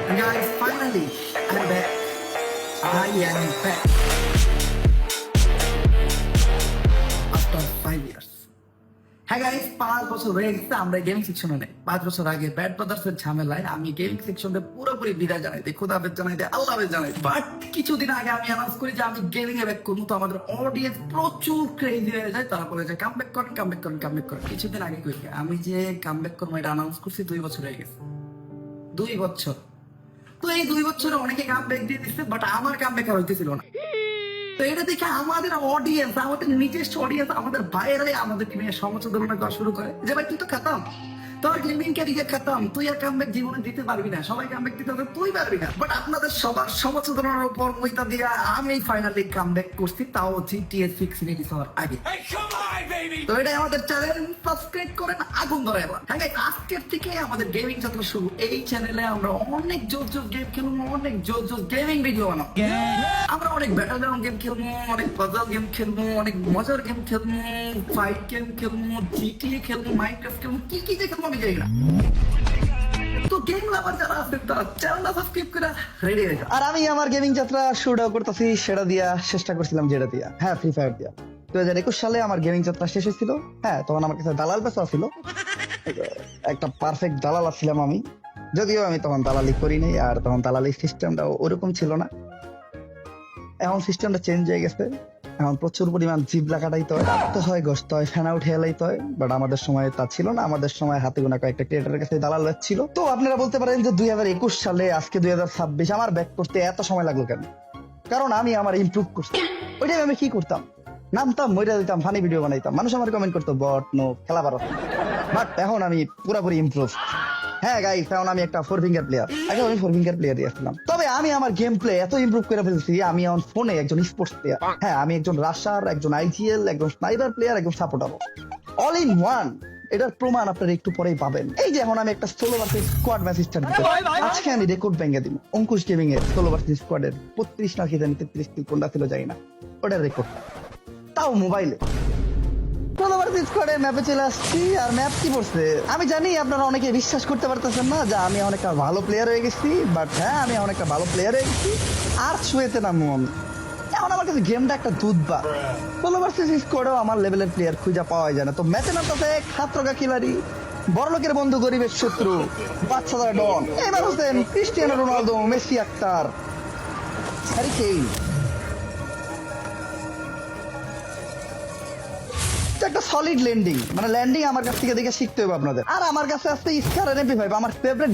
And guys, finally, I'm back. I am back. After 5 years. হ্যাঁ guys, 5 বছর হয়ে গেছে আমরা গেমিং সেকশনে নেই। 5 বছর আগে ব্যাড ব্রাদার্সের ঝামেলায় আমি গেমিং সেকশনে পুরোপুরি বিদায় জানাই দিই, খোদা হাফেজ জানাই দিই, আল্লাহ হাফেজ জানাই। বাট কিছুদিন আগে আমি অ্যানাউন্স করি যে আমি গেমিং এ ব্যাক করবো, তো আমাদের অডিয়েন্স প্রচুর ক্রেজি হয়ে যায়। তারপরে যে কামব্যাক করেন। কিছুদিন আগে কই আমি যে কামব্যাক করবো এটা অ্যানাউন্স করছি 2 বছর হয়ে গেছে। 2 বছর। তো এই 2 বছরে অনেকে কামব্যাক দিয়ে দিচ্ছে, বাট আমার কামব্যাক আর হইতেছিল না। তো এটা দেখে আমাদের অডিয়েন্স, আমাদের নিজস্ব অডিয়েন্স, আমাদের বাইরে আমাদেরকে নিয়ে সমালোচনা করা শুরু করে যে ভাই তুই তো খতম, তোর গেমিং ক্যারিয়ার খতম, তুই আর কামব্যাক জীবনে দিতে পারবি না, সবাই কামব্যাক দিতে হবে, তুই পারবি না। বাট আপনাদের সবার সমালোচনার উপর মইতা দিয়ে আমি ফাইনালি কামব্যাক করছি, তাও জিটিএ 6 রিলিজ হওয়ার আগে। তো এটাই আমাদের চ্যানেল, সাবস্ক্রাইব করেন, আগুন ধরে এবার। হ্যাঁ guys, আজকের থেকে আমাদের গেমিং যাত্রা শুরু। এই চ্যানেলে আমরা অনেক জোস গেম খেলবো, অনেক জোস গেমিং ভিডিও বানাবো। আমরা অনেক ব্যাটল গ্রাউন্ড গেম খেলবো, অনেক পাজল গেম খেলবো, অনেক মজার গেম খেলবো, ফাইট গেম খেলবো, জিটিএ খেলবো, মাইনক্রাফট খেলবো, কি যে খেলবো আমি জানি না। তো গেম লাভার যারা আছে তারা চ্যানেলটা সাবস্ক্রাইব করে রেডি হয়ে যাও। আর আমি আমার গেমিং যাত্রা শুরু করতেছি সেটা দিয়া, চেষ্টা করছিলাম যেটা দিয়া, হ্যাঁ, ফ্রি ফায়ার দিয়া। 2021 সালে আমার গেমিং যাত্রা শেষ হয়েছিল। হ্যাঁ, তখন আমার কাছে দালাল পেশা ছিল, একটা পারফেক্ট দালাল ছিলাম আমি। যদিও আমি তখন দালালি করি নাই, আর তখন দালালি সিস্টেমটা ওরকম ছিল না। এখন সিস্টেমটা চেঞ্জ হয়ে গেছে। এখন প্রচুর পরিমাণ জিবলা কাটাইতে হয়, রাখতে হয়, গসতে হয়, ফ্যান আউট হেলাইতে হয়। বাট আমাদের সময় তা ছিল না। আমাদের সময় হাতে গোনা কয়েকটা ক্রিয়েটারের কাছে দালাল ছিল। তো আপনারা বলতে পারেন যে 2021 সালে আজকে 2026 আমার ব্যাক করতে এত সময় লাগলো কেন? কারণ আমি আমার ইমপ্রুভ করছি। ওইটাই আমি কি করতাম, নামতাম, মইরা দিতাম, ফানি ভিডিও বানাইতাম, মানুষ আমার কমেন্ট করতো বট নো খেলা পারো। বাট এখন আমি পুরোপুরি ইমপ্রুভ। হ্যাঁ গাইস, এখন আমি একটা 4 ফিঙ্গার প্লেয়ার। আগে আমি 4 ফিঙ্গার প্লেয়ার দিয়েছিলাম, তবে আমি আমার গেম প্লে এত ইমপ্রুভ করে ফেলছি, আমি এখন ফোনে একজন স্পোর্টস প্লেয়ার। হ্যাঁ, আমি একজন রাশার, একজন আইজিএল, একজন স্নাইপার প্লেয়ার, একজন সাপোর্টার, অল ইন ওয়ান। এটার প্রমাণ আপনারা একটু পরেই পাবেন। এই যে এখন আমি একটা solo versus squad match start করব। আজকে আমি রেকর্ড ভেঙে দিব। অঙ্কুশ গেমিং এর সোলো ভার্সেস স্কোয়াডের 35 না কি জানি 33 কিল কোনটা ছিল জানি না, ওটার রেকর্ড, তাও মোবাইলে। সোলো ভার্সেস স্কোয়াডের ম্যাপে চলে আসছি। আর ম্যাপ কি পড়ছে আমি জানি আপনারা অনেকে বিশ্বাস করতে পারতেছেন না যে আমি অনেকটা ভালো প্লেয়ার হয়ে গেছি। বাট হ্যাঁ, আমি অনেকটা ভালো প্লেয়ার হয়ে গেছি। আর শুয়েতে নামবো আমি। এখন আমার কাছে গেমটা একটা দুধ বা সোলো ভার্সেস স্কোয়াডেও আমার লেভেলের প্লেয়ার খুঁজে পাওয়া যায় না। তো ম্যাচে নামতেছে খাত্রকা খিলাড়ি, বড় লোকের বন্ধু, গরিবের শত্রু, বাচ্চা দ্বারা ডন, এবার Hossain, Cristiano Ronaldo, Messi, Akhtar, Harry Kane. একটা সলিড ল্যান্ডিং, মানে ল্যান্ডিং আমার কাছ থেকে দেখে শিখতে হবে আপনাদের। আর আমার কাছে আসছে স্কার এমপি5, আমার ফেভারিট।